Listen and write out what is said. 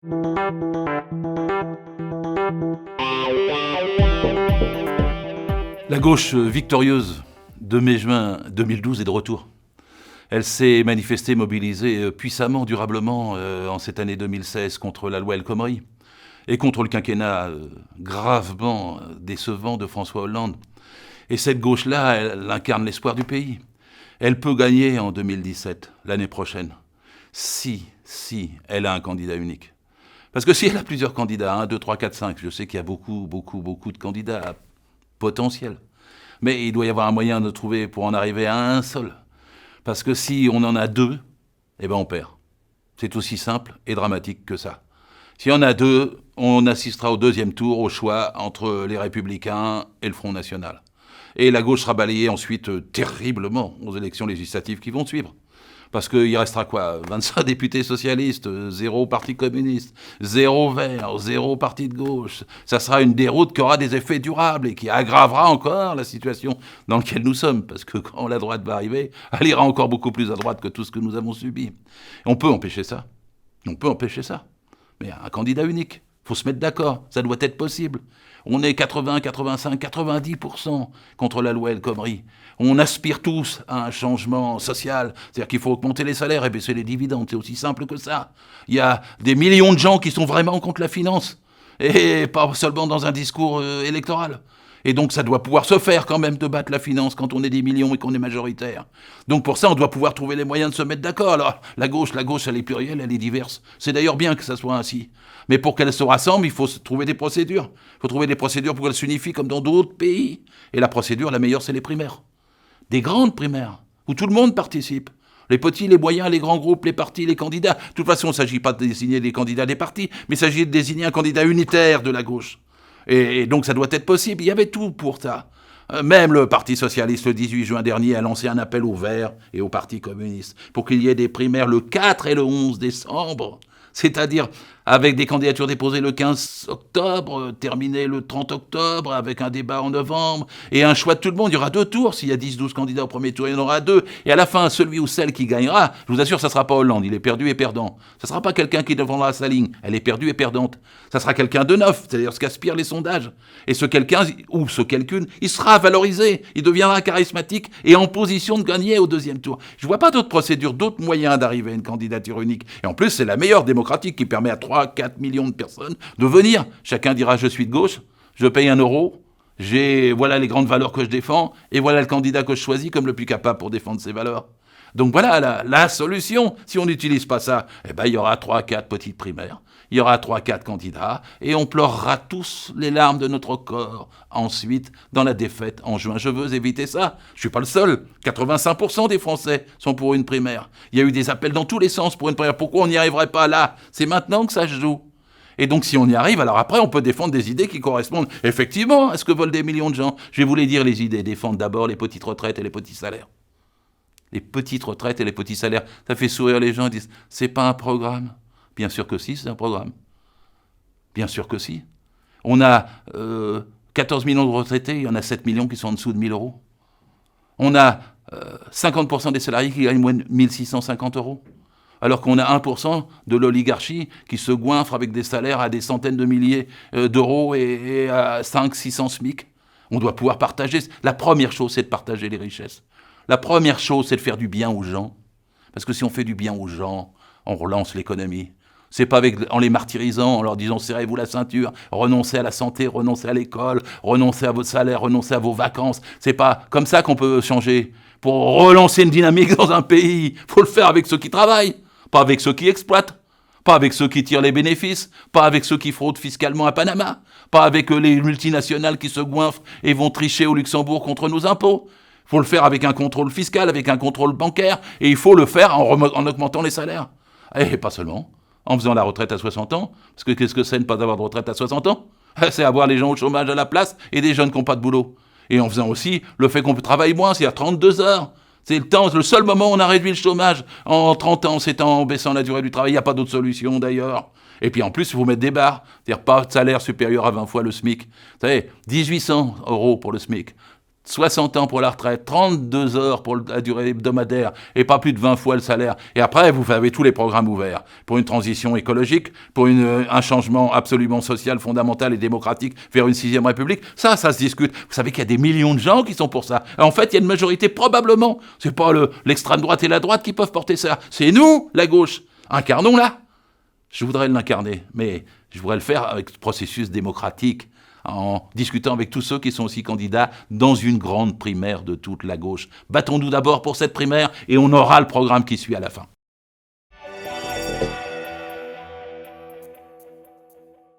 La gauche victorieuse de mai-juin 2012 est de retour. Elle s'est manifestée, mobilisée puissamment, durablement en cette année 2016 contre la loi El Khomri et contre le quinquennat gravement décevant de François Hollande. Et cette gauche-là, elle incarne l'espoir du pays. Elle peut gagner en 2017, l'année prochaine, si elle a un candidat unique. Parce que si elle a plusieurs candidats, 1, 2, 3, 4, 5, je sais qu'il y a beaucoup de candidats potentiels. Mais il doit y avoir un moyen de trouver pour en arriver à un seul. Parce que si on en a deux, eh ben on perd. C'est aussi simple et dramatique que ça. Si on a deux, on assistera au deuxième tour, au choix entre les Républicains et le Front National. Et la gauche sera balayée ensuite terriblement aux élections législatives qui vont suivre. Parce qu'il restera quoi ? 25 députés socialistes, 0 parti communiste, 0 vert, 0 parti de gauche. Ça sera une déroute qui aura des effets durables et qui aggravera encore la situation dans laquelle nous sommes. Parce que quand la droite va arriver, elle ira encore beaucoup plus à droite que tout ce que nous avons subi. On peut empêcher ça. On peut empêcher ça. Mais un candidat unique. Il faut se mettre d'accord. Ça doit être possible. On est 80, 85, 90% contre la loi El Khomri. On aspire tous à un changement social. C'est-à-dire qu'il faut augmenter les salaires et baisser les dividendes. C'est aussi simple que ça. Il y a des millions de gens qui sont vraiment contre la finance. Et pas seulement dans un discours électoral. Et donc ça doit pouvoir se faire quand même de battre la finance quand on est des millions et qu'on est majoritaire. Donc pour ça, on doit pouvoir trouver les moyens de se mettre d'accord. Alors la gauche, elle est plurielle, elle est diverse. C'est d'ailleurs bien que ça soit ainsi. Mais pour qu'elle se rassemble, il faut trouver des procédures. Il faut trouver des procédures pour qu'elle s'unifie comme dans d'autres pays. Et la procédure, la meilleure, c'est les primaires. Des grandes primaires, où tout le monde participe. Les petits, les moyens, les grands groupes, les partis, les candidats. De toute façon, il ne s'agit pas de désigner des candidats des partis, mais il s'agit de désigner un candidat unitaire de la gauche. Et donc ça doit être possible. Il y avait tout pour ça. Même le Parti socialiste, le 18 juin dernier, a lancé un appel aux Verts et au Parti communiste pour qu'il y ait des primaires le 4 et le 11 décembre. C'est-à-dire avec des candidatures déposées le 15 octobre, terminées le 30 octobre, avec un débat en novembre, et un choix de tout le monde. Il y aura 2 tours. S'il y a 10-12 candidats au premier tour, il y en aura 2. Et à la fin, celui ou celle qui gagnera, je vous assure, ça ne sera pas Hollande. Il est perdu et perdant. Ça ne sera pas quelqu'un qui défendra sa ligne. Elle est perdue et perdante. Ça sera quelqu'un de neuf, c'est-à-dire ce qu'aspirent les sondages. Et ce quelqu'un, ou ce quelqu'une, il sera valorisé. Il deviendra charismatique et en position de gagner au deuxième tour. Je ne vois pas d'autres procédures, d'autres moyens d'arriver à une candidature unique. Et en plus, c'est la meilleure démocratique qui permet à 3-4 millions de personnes de venir. Chacun dira je suis de gauche, je paye 1 euro, voilà les grandes valeurs que je défends, et voilà le candidat que je choisis comme le plus capable pour défendre ces valeurs. Donc voilà la solution. Si on n'utilise pas ça, il y aura 3-4 petites primaires, il y aura 3-4 candidats, et on pleurera tous les larmes de notre corps ensuite dans la défaite en juin. Je veux éviter ça. Je ne suis pas le seul. 85% des Français sont pour une primaire. Il y a eu des appels dans tous les sens pour une primaire. Pourquoi on n'y arriverait pas là ? C'est maintenant que ça se joue. Et donc si on y arrive, alors après on peut défendre des idées qui correspondent effectivement à ce que veulent des millions de gens. Je vais vous les dire, les idées. Défendre d'abord les petites retraites et les petits salaires. Les petites retraites et les petits salaires, ça fait sourire les gens, ils disent « c'est pas un programme ». Bien sûr que si, c'est un programme. Bien sûr que si. On a 14 millions de retraités, il y en a 7 millions qui sont en dessous de 1 000 euros. On a 50% des salariés qui gagnent moins de 1 650 euros. Alors qu'on a 1% de l'oligarchie qui se goinfre avec des salaires à des centaines de milliers d'euros et à 500-600 SMIC. On doit pouvoir partager. La première chose, c'est de partager les richesses. La première chose, c'est de faire du bien aux gens. Parce que si on fait du bien aux gens, on relance l'économie. C'est pas en les martyrisant, en leur disant « serrez-vous la ceinture, renoncez à la santé, renoncez à l'école, renoncez à votre salaire, renoncez à vos vacances ». C'est pas comme ça qu'on peut changer. Pour relancer une dynamique dans un pays, il faut le faire avec ceux qui travaillent, pas avec ceux qui exploitent, pas avec ceux qui tirent les bénéfices, pas avec ceux qui fraudent fiscalement à Panama, pas avec les multinationales qui se goinfrent et vont tricher au Luxembourg contre nos impôts. Il faut le faire avec un contrôle fiscal, avec un contrôle bancaire, et il faut le faire en augmentant les salaires. Et pas seulement, en faisant la retraite à 60 ans, parce que qu'est-ce que c'est ne pas avoir de retraite à 60 ans ? C'est avoir les gens au chômage à la place et des jeunes qui n'ont pas de boulot. Et en faisant aussi le fait qu'on travaille moins, c'est à 32 heures. C'est le seul moment où on a réduit le chômage en 30 ans, c'est en baissant la durée du travail. Il n'y a pas d'autre solution d'ailleurs. Et puis en plus, il faut mettre des barres, c'est-à-dire pas de salaire supérieur à 20 fois le SMIC. Vous savez, 1 800 euros pour le SMIC. 60 ans pour la retraite, 32 heures pour la durée hebdomadaire et pas plus de 20 fois le salaire. Et après, vous avez tous les programmes ouverts pour une transition écologique, pour un changement absolument social, fondamental et démocratique vers une 6e République. Ça se discute. Vous savez qu'il y a des millions de gens qui sont pour ça. En fait, il y a une majorité probablement. C'est pas l'extrême droite et la droite qui peuvent porter ça. C'est nous, la gauche. Incarnons-la. Je voudrais l'incarner, mais je voudrais le faire avec ce processus démocratique, en discutant avec tous ceux qui sont aussi candidats dans une grande primaire de toute la gauche. Battons-nous d'abord pour cette primaire et on aura le programme qui suit à la fin.